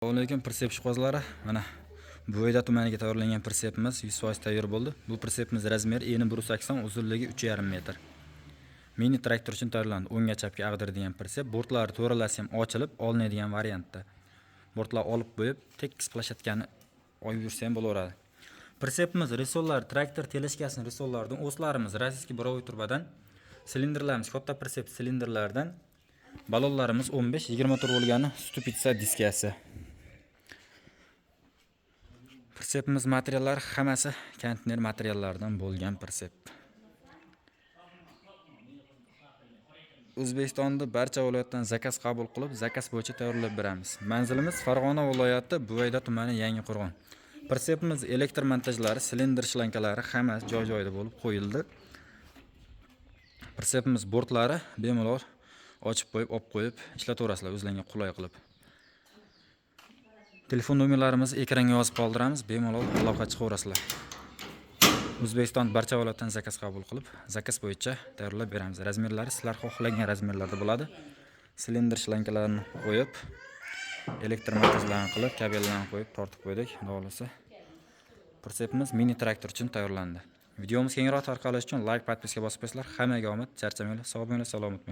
Assalomu alaykum pritsep ishqibozlari. Mana Bo'yda tumaniga tayyorlangan pritsepimiz 100% tayyor bo'ldi. Bu pritsepimiz razmeri eni 180, uzunligi 3,5 metr. Mini traktor uchun tayyorlandi. O'ngga chapga ag'diradigan pritsep. Bortlari to'ralasi ham ochilib olinadigan variantda. Bortlar olib qo'yib, tekis qilashayotgani oyib yursa ham bo'laveradi. Pritsepimiz risollar, traktor teleskasining risollaridan, o'slarimiz rossiyskiy borovой turbadan, silindrlarimiz katta pritsep silindrlardan, balonlarimiz 15-20 tur bo'lgani stupitsa diskasi. Pritsepimiz materiallari hammasi konteyner materiallaridan bo'lgan pritsep. O'zbekistonda barcha viloyatdan zakaz qabul qilib, zakaz bo'yicha tayyorlab beramiz. Manzilimiz Farg'ona viloyati Bo'yda tumani Yangiqo'rg'on. Pritsepimiz elektr montajlari, silindr shlankalari hammasi joy-joyida bo'lib qo'yildi. Pritsepimiz bortlari bemalol ochib qo'yib, olib qo'yib ishlataverasizlar o'zlariga qulay qilib. Telefon nomerlarimizni ekranga yozib qoldiramiz, bemalol aloqa chiqaverasizlar. O'zbekiston barcha viloyatdan zakaz qabul qilib, zakaz bo'yicha tayyorlab beramiz. Razmerlari sizlar xohlagan razmerlarda bo'ladi. Silindr shlankalarni qo'yib, elektr montajlarni qilib, kabellarni qo'yib, tortib qo'ydik. Xudo pritsepimiz mini traktor uchun tayyorlandi. Videomiz kengroq tarqalishi uchun like, podpiska bosib qo'ysizlar. Hammaga omad, charchamanglar, sog' bo'linglar, salomat bo'linglar.